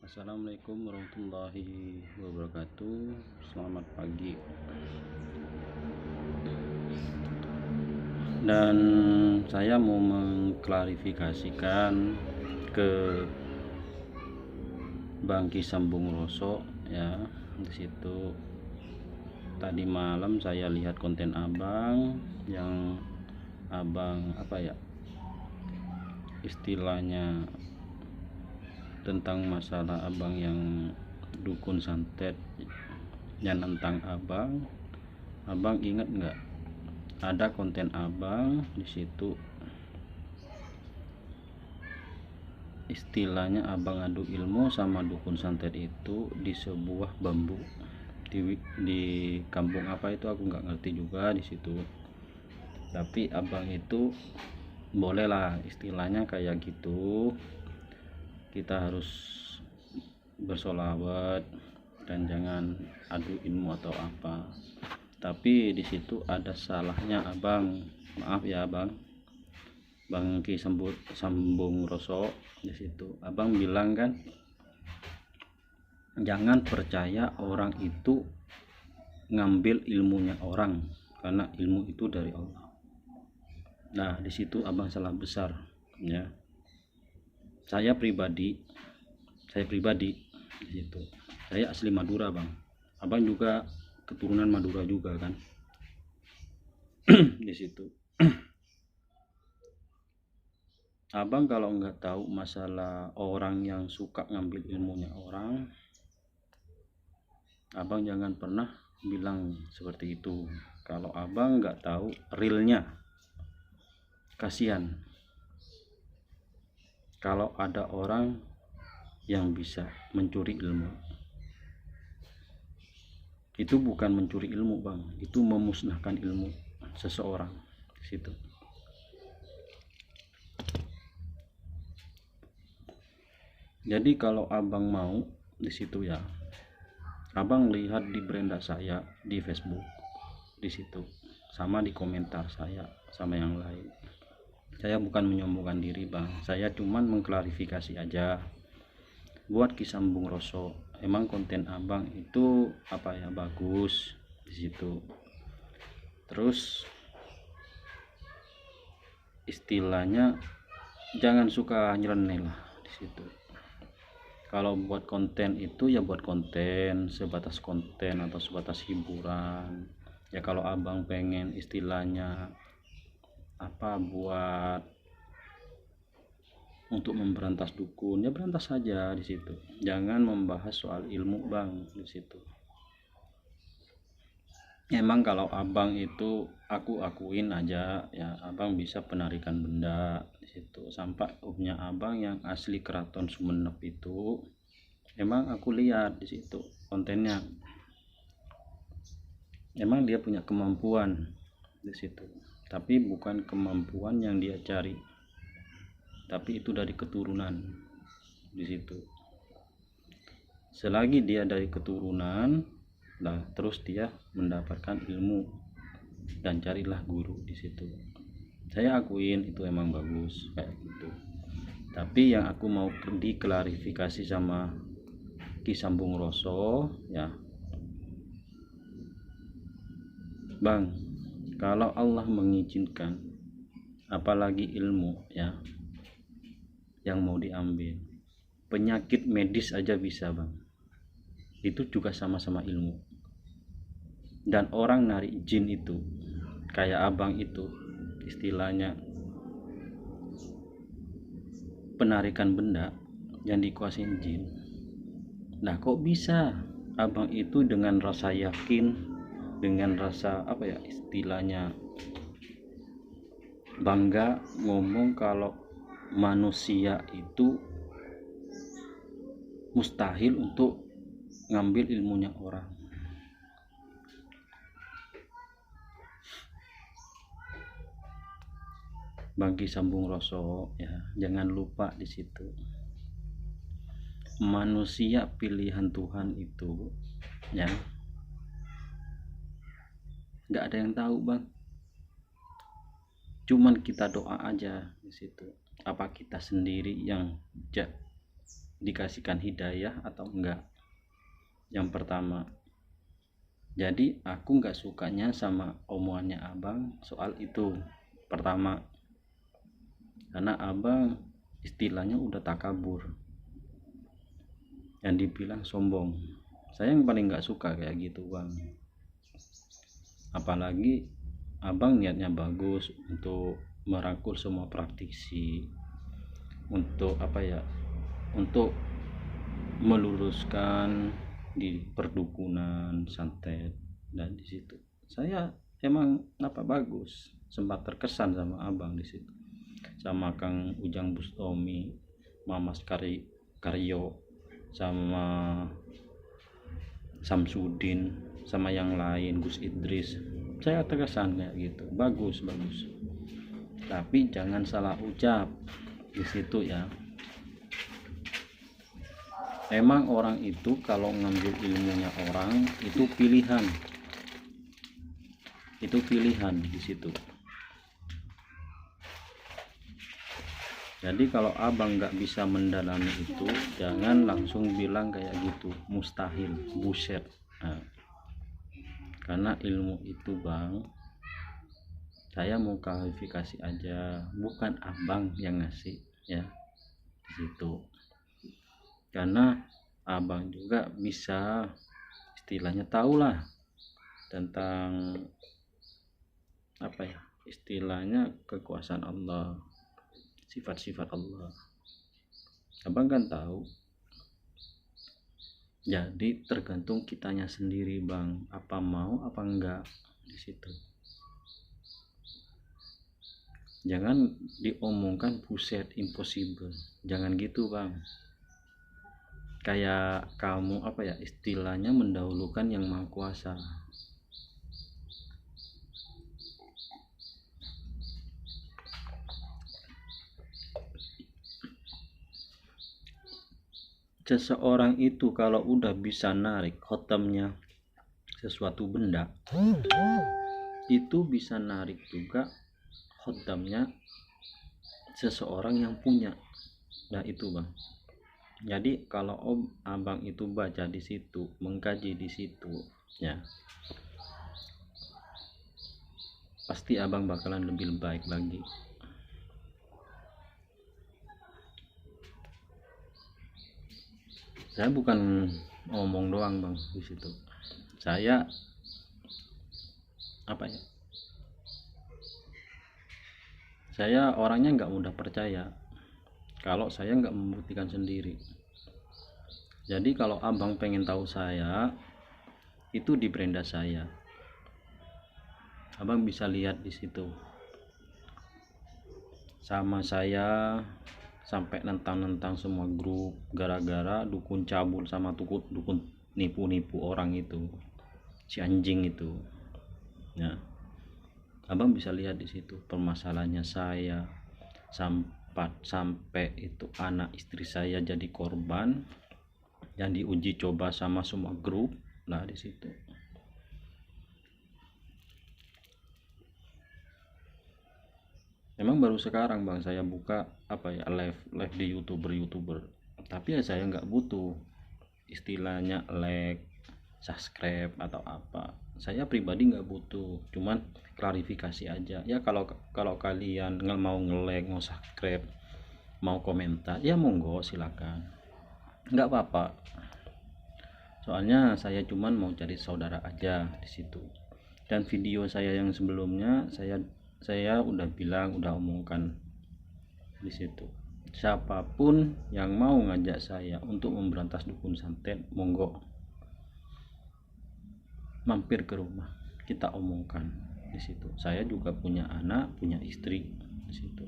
Assalamualaikum warahmatullahi wabarakatuh. Selamat pagi. Dan saya mau mengklarifikasikan ke Bang Ki Sambung Roso ya. Di situ tadi malam saya lihat konten Abang yang Abang istilahnya tentang masalah Abang yang dukun santet yang tentang Abang ingat nggak ada konten Abang di situ istilahnya Abang adu ilmu sama dukun santet itu di sebuah bambu di kampung apa itu aku nggak ngerti juga di situ, tapi Abang itu bolehlah istilahnya kayak gitu, kita harus bersolawat dan jangan adu ilmu atau apa. Tapi di situ ada salahnya Abang, maaf ya Bang Ki Sambung Roso. Di situ Abang bilang kan jangan percaya orang itu ngambil ilmunya orang, karena ilmu itu dari Allah. Nah di situ Abang salah besar ya. Saya pribadi di situ, saya asli Madura Abang juga keturunan Madura juga kan. Di situ Abang kalau nggak tahu masalah orang yang suka ngambil ilmunya orang, Abang jangan pernah bilang seperti itu. Kalau Abang nggak tahu realnya, kasihan kalau ada orang yang bisa mencuri ilmu. Itu bukan mencuri ilmu itu memusnahkan ilmu seseorang di situ. Jadi kalau Abang mau di situ ya, Abang lihat di beranda saya di Facebook di situ, sama di komentar saya sama yang lain. Saya bukan menyombongkan diri saya cuman mengklarifikasi aja buat Ki Sambung Roso. Emang konten Abang itu bagus di situ. Terus istilahnya jangan suka nyeleneh lah di situ. Kalau buat konten itu ya buat konten, sebatas konten atau sebatas hiburan ya. Kalau Abang pengen istilahnya buat untuk memberantas dukun ya berantas saja di situ, jangan membahas soal ilmu di situ. Emang kalau Abang itu aku akuin aja ya, Abang bisa penarikan benda di situ. Sampai punya Abang yang asli Keraton Sumenep itu, emang aku lihat di situ kontennya. Emang dia punya kemampuan di situ, tapi bukan kemampuan yang dia cari, tapi itu dari keturunan di situ. Selagi dia dari keturunan, terus dia mendapatkan ilmu dan carilah guru di situ. Saya akuin itu emang bagus kayak gitu. Tapi yang aku mau diklarifikasi sama Ki Sambung Roso ya, Bang, kalau Allah mengizinkan, apalagi ilmu ya yang mau diambil, penyakit medis aja bisa itu juga sama-sama ilmu. Dan orang narik jin itu kayak Abang itu istilahnya penarikan benda yang dikuasain jin. Nah kok bisa Abang itu dengan rasa yakin, dengan rasa istilahnya bangga ngomong kalau manusia itu mustahil untuk ngambil ilmunya orang. Bang Ki Sambung Roso ya, jangan lupa di situ manusia pilihan Tuhan itu ya, nggak ada yang tahu cuman kita doa aja di situ. Apa kita sendiri yang dikasihkan hidayah atau enggak. Yang pertama, jadi aku nggak sukanya sama omongannya abang soal itu. Pertama, karena abang istilahnya udah takabur, yang dibilang sombong. Saya yang paling nggak suka kayak gitu bang. Apalagi abang niatnya bagus untuk merangkul semua praktisi, untuk untuk meluruskan di perdukunan santet. Dan di situ saya emang bagus, sempat terkesan sama abang di situ, sama Kang Ujang Bustomi, Mamas Karyo, sama Samsudin, sama yang lain, Gus Idris. Saya terkesan kayak gitu, bagus. Tapi jangan salah ucap di situ ya. Emang orang itu kalau ngambil ilmunya orang itu pilihan di situ. Jadi kalau abang nggak bisa mendalami itu, jangan langsung bilang kayak gitu, mustahil, buset. Nah, karena ilmu itu bang, saya mau klarifikasi aja, bukan abang yang ngasih ya di situ. Karena abang juga bisa istilahnya tahulah tentang istilahnya kekuasaan Allah, sifat-sifat Allah. Abang kan tahu. Jadi tergantung kitanya sendiri bang, apa mau apa enggak di situ. Jangan diomongkan buset impossible, jangan gitu bang. Kayak kamu istilahnya mendahulukan yang maha kuasa. Seseorang itu kalau udah bisa narik khotamnya sesuatu benda, itu bisa narik juga khotamnya seseorang yang punya. Nah itu bang. Jadi kalau abang itu baca di situ, mengkaji di situ, ya pasti abang bakalan lebih baik lagi. Saya bukan ngomong doang bang di situ. Saya saya orangnya nggak mudah percaya kalau saya nggak membuktikan sendiri. Jadi kalau abang pengen tahu saya, itu di beranda saya, abang bisa lihat di situ. Sama saya sampai nentang semua grup gara-gara dukun cabul sama dukun nipu orang itu, si anjing itu. Nah, abang bisa lihat di situ permasalahannya saya sampai itu anak istri saya jadi korban yang diuji coba sama semua grup. Nah di situ memang baru sekarang bang saya buka live di youtuber, tapi ya saya nggak butuh istilahnya like, subscribe atau apa. Saya pribadi nggak butuh, cuman klarifikasi aja ya. Kalau kalian mau nge-like, mau subscribe, mau komentar ya monggo silakan, nggak apa-apa. Soalnya saya cuman mau cari saudara aja di situ. Dan video saya yang sebelumnya saya udah omongkan di situ. Siapapun yang mau ngajak saya untuk memberantas dukun santet, monggo mampir ke rumah, kita omongkan di situ. Saya juga punya anak, punya istri di situ.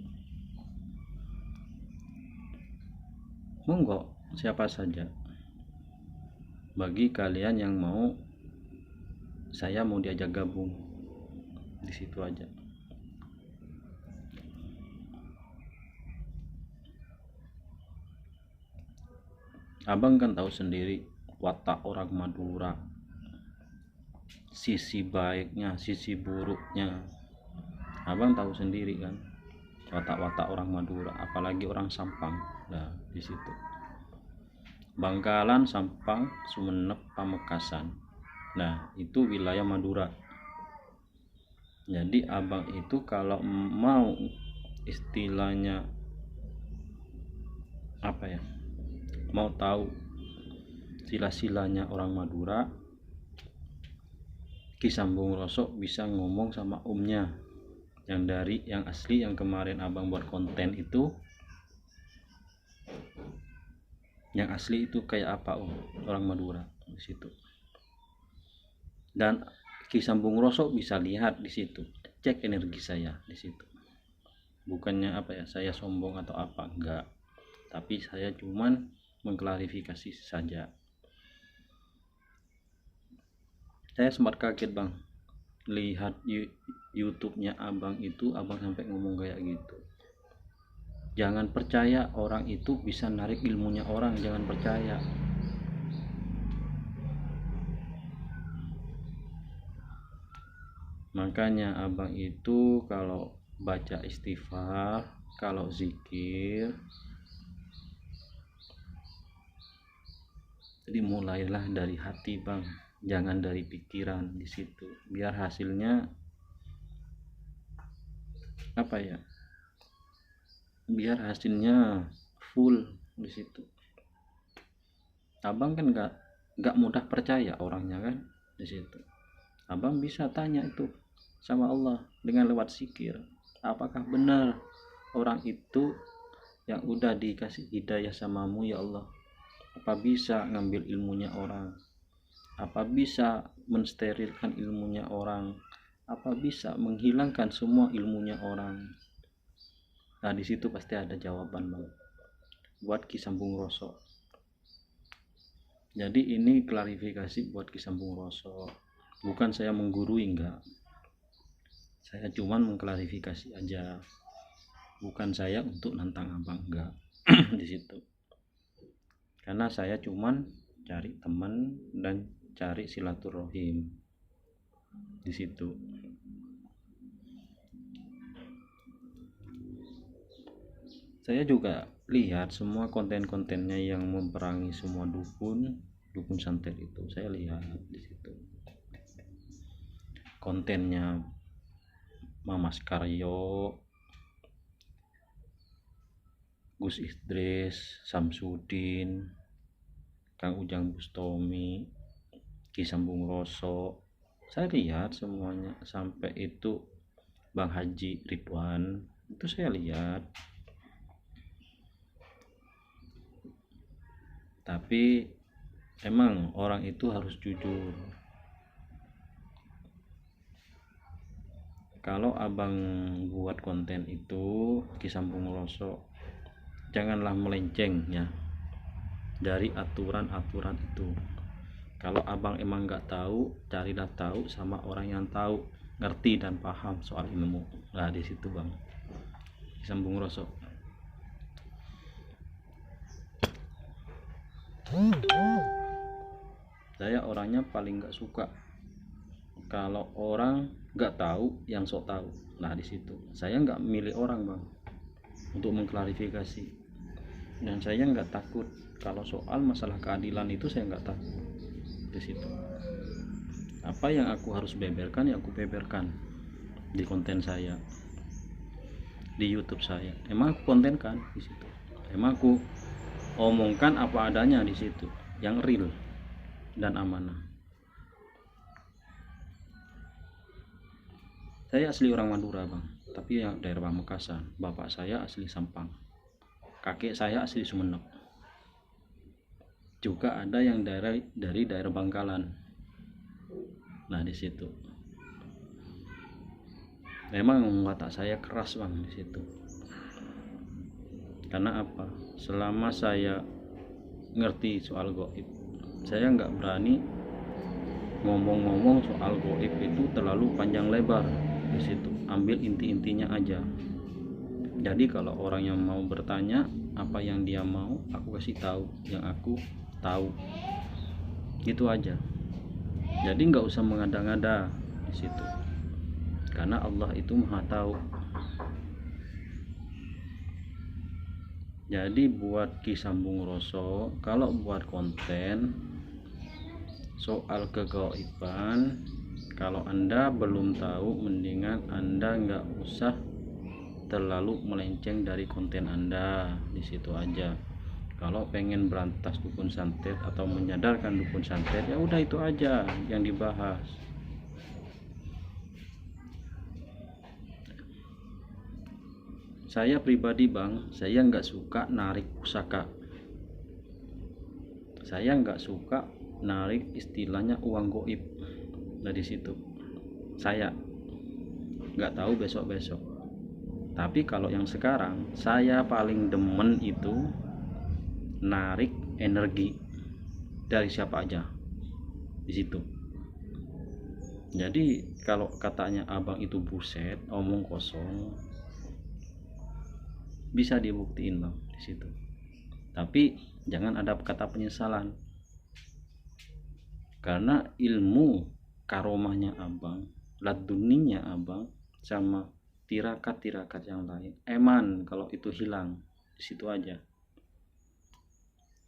Monggo siapa saja. Bagi kalian yang mau, saya mau diajak gabung di situ aja. Abang kan tahu sendiri watak orang Madura, sisi baiknya, sisi buruknya. Abang tahu sendiri kan watak-watak orang Madura, apalagi orang Sampang. Nah di situ Bangkalan, Sampang, Sumeneb, Pamekasan. Nah itu wilayah Madura. Jadi abang itu kalau mau istilahnya apa ya, mau tahu sila-silanya orang Madura, Ki Sambung Rosok bisa ngomong sama omnya yang asli, yang kemarin abang buat konten itu, yang asli itu kayak apa orang Madura di situ. Dan Ki Sambung Rosok bisa lihat di situ, cek energi saya di situ. Bukannya apa ya, saya sombong atau apa, enggak, tapi saya cuman mengklarifikasi saja. Saya sempat kaget bang, lihat YouTube-nya abang itu, abang sampai ngomong kayak gitu. Jangan percaya orang itu bisa narik ilmunya orang, jangan percaya. Makanya abang itu kalau baca istighfar, kalau zikir, jadi mulailah dari hati bang, jangan dari pikiran di situ, biar hasilnya apa ya, biar hasilnya full di situ. Abang kan nggak mudah percaya orangnya kan di situ. Abang bisa tanya itu sama Allah dengan lewat zikir, apakah benar orang itu yang udah dikasih hidayah samamu ya Allah? Apa bisa ngambil ilmunya orang? Apa bisa mensterilkan ilmunya orang? Apa bisa menghilangkan semua ilmunya orang? Nah di situ pasti ada jawaban bang, buat Ki Sambung Rosok. Jadi ini klarifikasi buat Ki Sambung Rosok, bukan saya menggurui, enggak. Saya cuman mengklarifikasi aja, bukan saya untuk nantang abang, enggak. Di situ karena saya cuman cari teman dan cari silaturahim di situ. Saya juga lihat semua konten-kontennya yang memerangi semua dukun santet itu, saya lihat di situ kontennya Mamas Karyo, Gus Idris, Samsudin, Kang Ujang Bustomi, Ki Sambung Rosok, saya lihat semuanya, sampai itu Bang Haji Ridwan itu saya lihat. Tapi emang orang itu harus jujur. Kalau abang buat konten itu Ki Sambung Rosok, janganlah melenceng ya dari aturan-aturan itu. Kalau abang emang nggak tahu, carilah tahu sama orang yang tahu, ngerti dan paham soal ilmu. Nah di situ bang, Ki Sambung Rosok. Saya orangnya paling nggak suka kalau orang nggak tahu yang sok tahu. Nah di situ saya nggak milih orang bang untuk mengklarifikasi, dan saya nggak takut kalau soal masalah keadilan itu, saya nggak takut di situ. Apa yang aku harus beberkan ya aku beberkan di konten saya, di YouTube saya. Emang aku konten kan di situ, emang aku omongkan apa adanya di situ, yang real dan amanah. Saya asli orang Madura bang, tapi yang daerah Pamekasan. Bapak saya asli Sampang, kakek saya asli Sumeneb, juga ada yang dari daerah Bangkalan. Nah di situ memang watak saya keras bang di situ. Karena apa? Selama saya ngerti soal goib, saya nggak berani ngomong-ngomong soal goib itu terlalu panjang lebar di situ. Ambil inti-intinya aja. Jadi kalau orang yang mau bertanya apa yang dia mau, aku kasih tahu yang aku tahu. Gitu aja. Jadi nggak usah mengada-ngada di situ. Karena Allah itu Maha tahu. Jadi buat Ki Sambung Roso, kalau buat konten soal kegaoiban, kalau Anda belum tahu, mendingan Anda nggak usah terlalu melenceng dari konten Anda, di situ aja. Kalau pengen berantas dukun santet atau menyadarkan dukun santet, ya udah itu aja yang dibahas. Saya pribadi bang, saya nggak suka narik pusaka. Saya nggak suka narik istilahnya uang goib dari situ. Saya nggak tahu besok-besok. Tapi kalau yang sekarang, saya paling demen itu narik energi dari siapa aja di situ. Jadi kalau katanya abang itu buset, omong kosong, bisa dibuktiin bang di situ. Tapi jangan ada kata penyesalan, karena ilmu karomahnya abang, laduninya abang, sama tirakat-tirakat yang lain, eman kalau itu hilang di situ aja.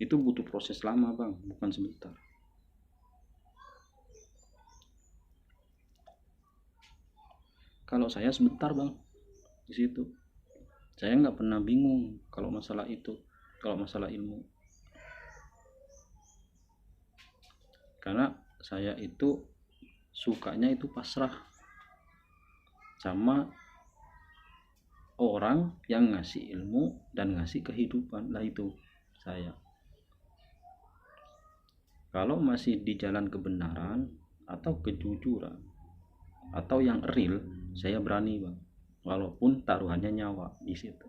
Itu butuh proses lama bang, bukan sebentar. Kalau saya sebentar bang di situ. Saya nggak pernah bingung kalau masalah itu, kalau masalah ilmu. Karena saya itu sukanya itu pasrah sama orang yang ngasih ilmu dan ngasih kehidupan. Lah itu saya. Kalau masih di jalan kebenaran atau kejujuran atau yang real, saya berani bang, walaupun taruhannya nyawa di situ.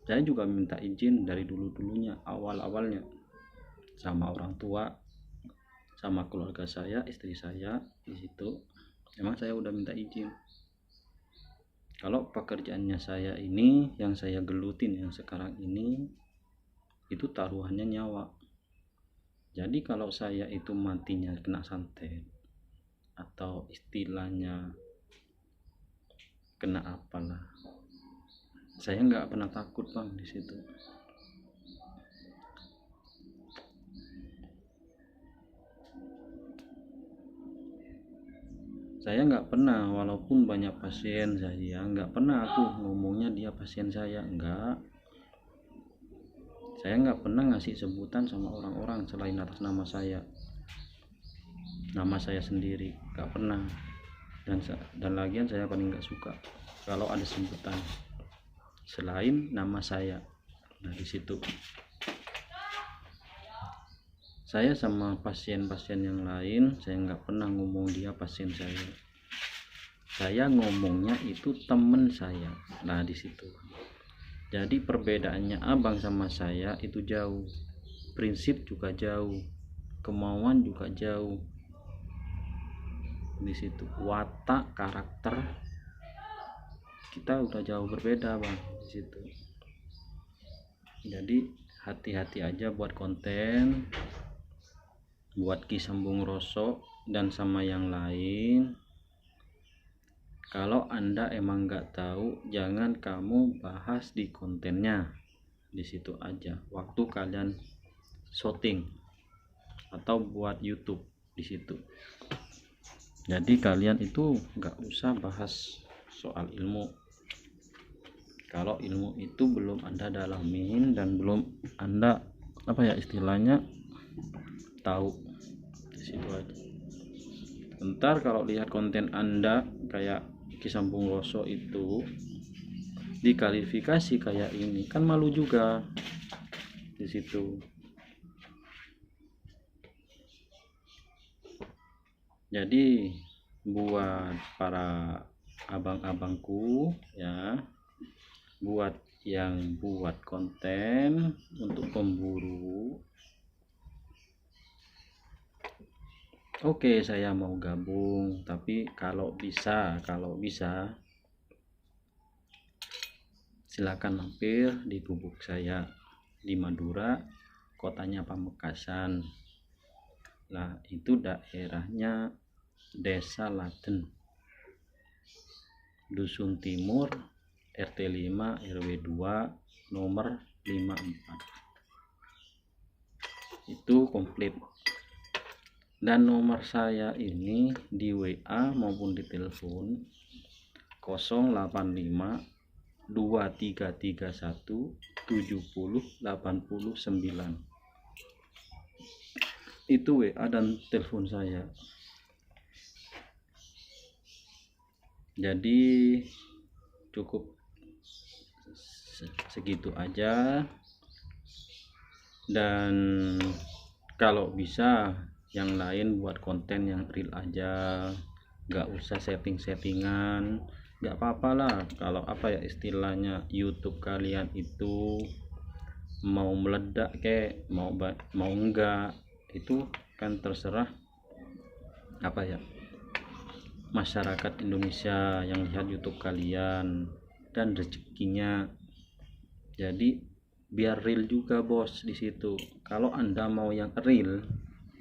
Saya juga minta izin dari dulunya, awalnya sama orang tua, sama keluarga saya, istri saya di situ. Memang saya udah minta izin. Kalau pekerjaannya saya ini, yang saya gelutin yang sekarang ini, itu taruhannya nyawa. Jadi kalau saya itu matinya kena santet atau istilahnya kena apalah, saya nggak pernah takut bang di situ. Saya nggak pernah, walaupun banyak pasien saya, nggak pernah aku ngomongnya dia pasien saya, enggak. Saya nggak pernah ngasih sebutan sama orang-orang selain atas nama saya sendiri, nggak pernah. Dan lagian saya paling nggak suka kalau ada sebutan selain nama saya. Nah di situ saya sama pasien-pasien yang lain, saya nggak pernah ngomong dia pasien saya ngomongnya itu temen saya. Nah di situ jadi perbedaannya abang sama saya itu jauh, prinsip juga jauh, kemauan juga jauh di situ. Watak, karakter kita udah jauh berbeda bang di situ. Jadi hati-hati aja buat konten, buat Ki Sambung Roso dan sama yang lain. Kalau Anda emang nggak tahu, jangan kamu bahas di kontennya, di situ aja. Waktu kalian shooting atau buat YouTube di situ. Jadi kalian itu nggak usah bahas soal ilmu. Kalau ilmu itu belum Anda dalamin dan belum Anda istilahnya tahu, di situ aja. Ntar kalau lihat konten Anda kayak Ki Sambung Roso itu dikalifikasi kayak ini, kan malu juga di situ. Jadi buat para abang-abangku ya, buat yang buat konten untuk pemburu, oke, saya mau gabung, tapi kalau bisa silakan mampir di gubuk saya di Madura, kotanya Pamekasan. Lah itu daerahnya Desa Laden, Dusun Timur, RT 5 RW 2 nomor 54. Itu komplit. Dan nomor saya ini di WA maupun di telepon 085 2331 70 89. Itu WA dan telepon saya. Jadi cukup segitu aja, dan kalau bisa yang lain buat konten yang real aja, nggak usah setting-settingan. Nggak apa-apa lah kalau apa ya istilahnya YouTube kalian itu mau meledak kayak mau enggak, itu kan terserah apa ya masyarakat Indonesia yang lihat YouTube kalian dan rezekinya. Jadi biar real juga bos di situ. Kalau Anda mau yang real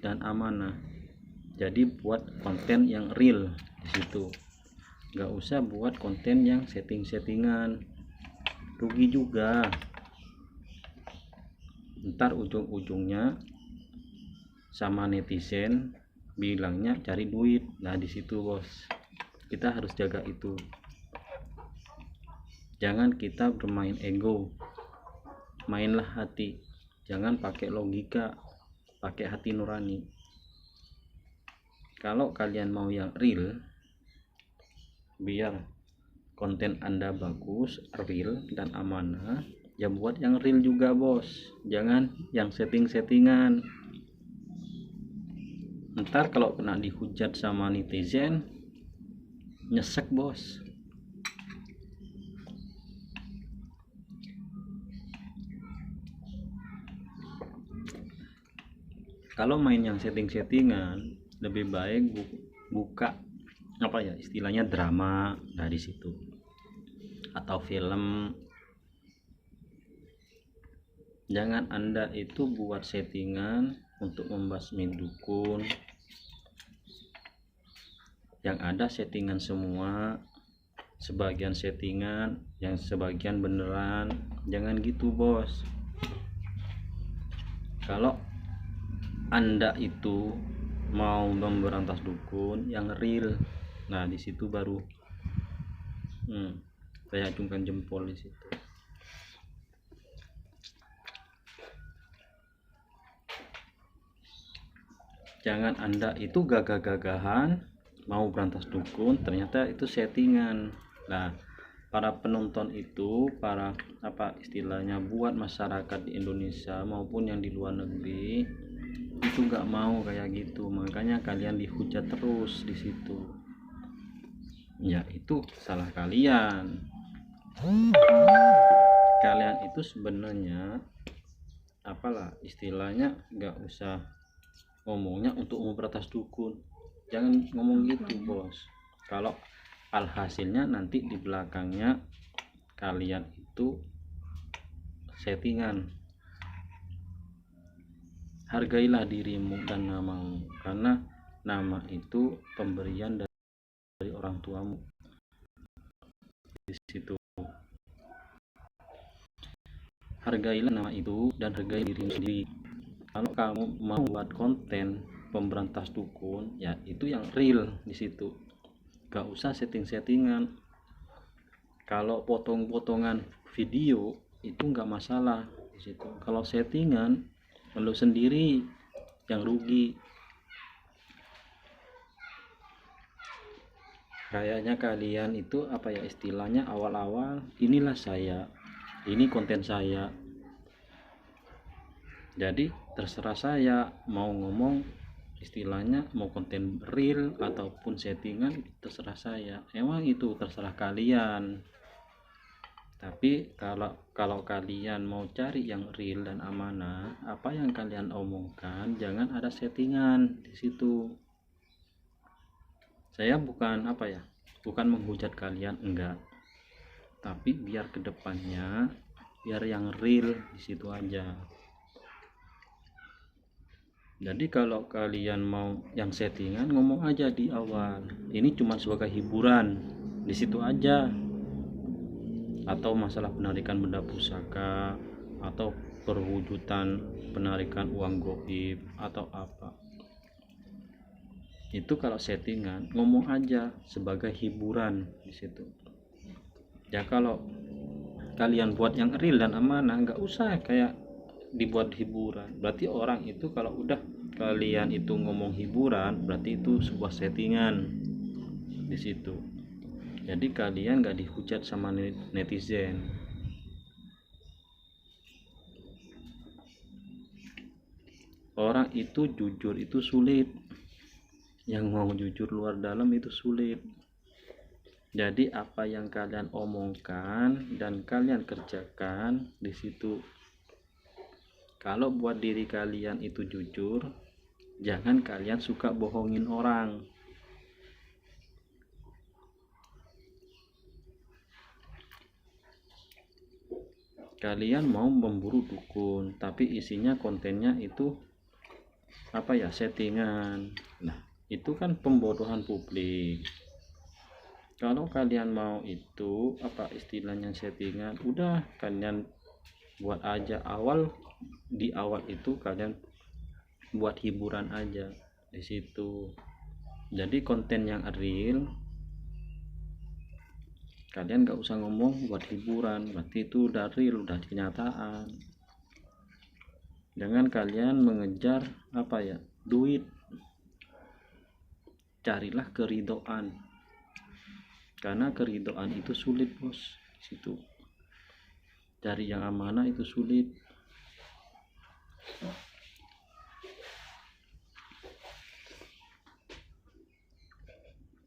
dan amanah, jadi buat konten yang real di situ. Nggak usah buat konten yang setting-settingan, rugi juga. Ntar ujung-ujungnya sama netizen bilangnya cari duit. Nah di situ bos, kita harus jaga itu. Jangan kita bermain ego, mainlah hati, jangan pakai logika, pakai hati nurani. Kalau kalian mau yang real, biar konten Anda bagus, real dan amanah, ya buat yang real juga bos, jangan yang setting-settingan. Ntar kalau kena dihujat sama netizen, nyesek bos. Kalau main yang setting-settingan, lebih baik buka apa ya istilahnya drama dari situ, atau film. Jangan Anda itu buat settingan untuk membasmi dukun, yang ada settingan semua, sebagian settingan, yang sebagian beneran. Jangan gitu bos. Kalau Anda itu mau memberantas dukun yang real, nah di situ baru saya acungkan jempol di situ. Jangan Anda itu gagah-gagahan mau berantas dukun, ternyata itu settingan. Nah para penonton itu, para apa istilahnya buat masyarakat di Indonesia maupun yang di luar negeri itu nggak mau kayak gitu, makanya kalian dihujat terus di situ. Ya itu salah kalian. Kalian itu sebenarnya apalah istilahnya nggak usah ngomongnya untuk memberantas dukun, jangan ngomong gitu bos. Kalau alhasilnya nanti di belakangnya kalian itu settingan. Hargailah dirimu dan namamu, karena nama itu pemberian dari orang tuamu di situ. Hargailah nama itu dan hargai dirimu sendiri. Kalau kamu mau buat konten pemberantas dukun, ya itu yang real di situ. Gak usah setting-settingan. Kalau potong-potongan video itu nggak masalah di situ. Kalau settingan, lo sendiri yang rugi. Kayaknya kalian itu apa ya istilahnya awal-awal, inilah saya, ini konten saya. Jadi terserah saya mau ngomong istilahnya mau konten real ataupun settingan, terserah saya. Emang itu terserah kalian. Tapi kalau kalian mau cari yang real dan amanah, apa yang kalian omongkan jangan ada settingan di situ. Saya bukan apa ya, bukan menghujat kalian, enggak. Tapi biar kedepannya biar yang real di situ aja. Jadi kalau kalian mau yang settingan, ngomong aja di awal. Ini cuma sebagai hiburan, di situ aja. atau masalah penarikan benda pusaka, atau perwujudan penarikan uang goib atau apa. Itu kalau settingan ngomong aja sebagai hiburan di situ. Ya kalau kalian buat yang real dan amanah, nggak usah kayak dibuat hiburan. Berarti orang itu kalau udah kalian itu ngomong hiburan, berarti itu sebuah settingan di situ. Jadi kalian nggak dihujat sama netizen. Orang itu jujur itu sulit, yang mau jujur luar dalam itu sulit. Jadi apa yang kalian omongkan dan kalian kerjakan di situ. Kalau buat diri kalian itu jujur, jangan kalian suka bohongin orang. Kalian mau memburu dukun, tapi isinya kontennya itu apa ya, settingan. Nah, itu kan pembodohan publik. Kalau kalian mau itu apa istilahnya settingan, udah kalian buat aja di awal itu kalian buat hiburan aja di situ. Jadi konten yang real kalian gak usah ngomong buat hiburan, berarti itu udah real, udah kenyataan. Jangan kalian mengejar apa ya, duit. Carilah keridoan, karena keridoan itu sulit bos di situ. Cari yang amanah itu sulit.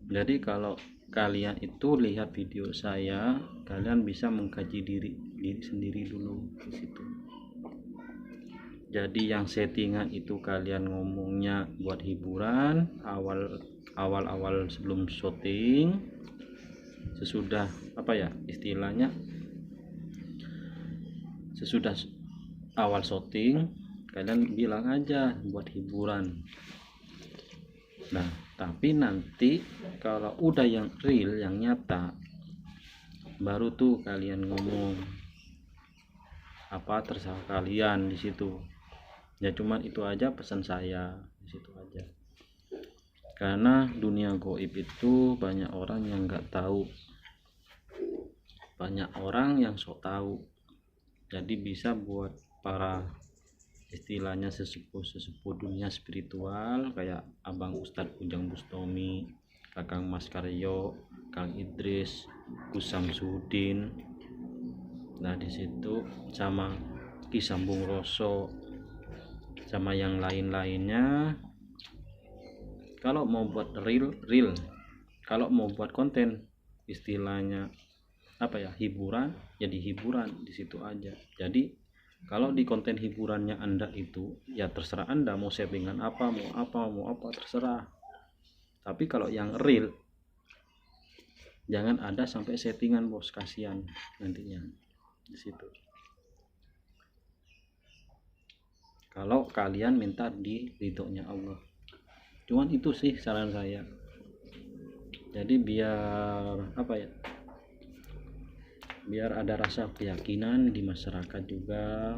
Jadi kalau kalian itu lihat video saya, kalian bisa mengkaji diri sendiri dulu di situ. Jadi yang settingan itu kalian ngomongnya buat hiburan awal sebelum syuting, sesudah apa ya istilahnya, sesudah awal syuting kalian bilang aja buat hiburan. Nah, tapi nanti kalau udah yang real, yang nyata, baru tuh kalian ngomong apa terserah kalian di situ. Ya cuman itu aja pesan saya di situ aja. Karena dunia gaib itu banyak orang yang nggak tahu, banyak orang yang sok tahu. Jadi bisa buat para istilahnya sesepuh dunia spiritual kayak Abang Ustadz Ujang Bustami, Kakang Mas Karyo, Kang Idris, Gus Samsudin. Nah di situ sama Ki Sambung Roso sama yang lain-lainnya. Kalau mau buat real, kalau mau buat konten istilahnya apa ya, hiburan, jadi hiburan di situ aja. Jadi kalau di konten hiburannya Anda itu ya terserah Anda mau settingan apa, mau apa terserah. Tapi kalau yang real jangan ada sampai settingan bos, kasihan nantinya di situ. Kalau kalian minta di ridhonya Allah, cuman itu sih saran saya. Jadi biar apa ya, biar ada rasa keyakinan di masyarakat juga.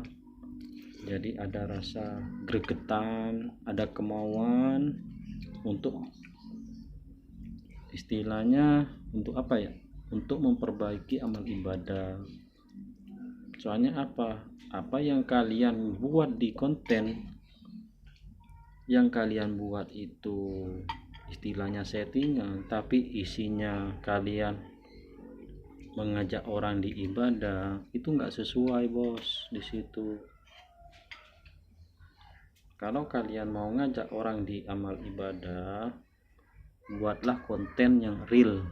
Jadi ada rasa gregetan, ada kemauan untuk istilahnya untuk apa ya, untuk memperbaiki amal ibadah. Soalnya apa yang kalian buat di konten, yang kalian buat itu istilahnya settingan, tapi isinya kalian mengajak orang di ibadah, itu nggak sesuai bos di situ. Kalau kalian mau ngajak orang di amal ibadah, buatlah konten yang real.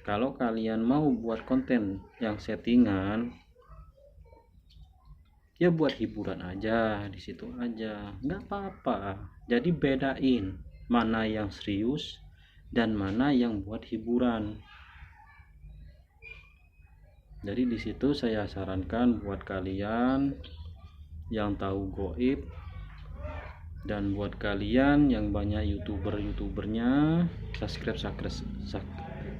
Kalau kalian mau buat konten yang settingan, ya buat hiburan aja di situ aja, nggak apa-apa. Jadi bedain mana yang serius dan mana yang buat hiburan. Jadi di situ saya sarankan buat kalian yang tahu gaib dan buat kalian yang banyak youtubernya,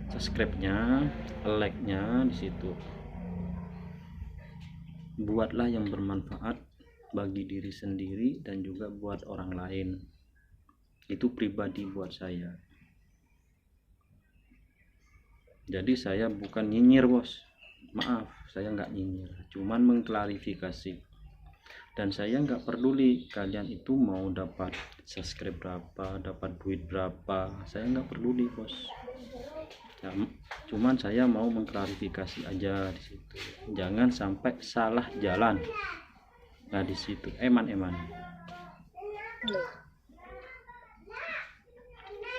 subscribe-nya, like-nya di situ. Buatlah yang bermanfaat bagi diri sendiri dan juga buat orang lain. Itu pribadi buat saya. Jadi saya bukan nyinyir, bos. Maaf, saya nggak nyinyir, cuman mengklarifikasi. Dan saya nggak peduli kalian itu mau dapat subscribe berapa, dapat duit berapa, saya nggak peduli, bos. Ya, cuman saya mau mengklarifikasi aja di situ. Jangan sampai salah jalan. Nah di situ eman.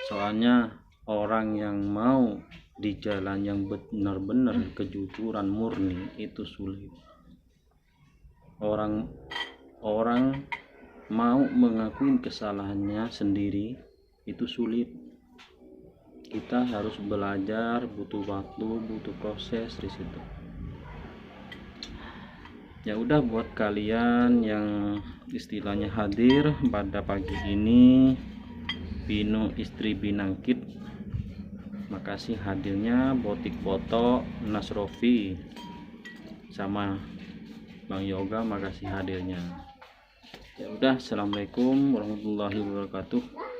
Soalnya orang yang mau di jalan yang benar-benar kejujuran murni itu sulit. Orang mau mengakui kesalahannya sendiri itu sulit. Kita harus belajar, butuh waktu, butuh proses di situ. Ya udah, buat kalian yang istilahnya hadir pada pagi ini, Bino istri Binangkit, makasih hadirnya. Botik foto Nasrofi sama Bang Yoga, makasih hadirnya. Ya udah, assalamualaikum warahmatullahi wabarakatuh.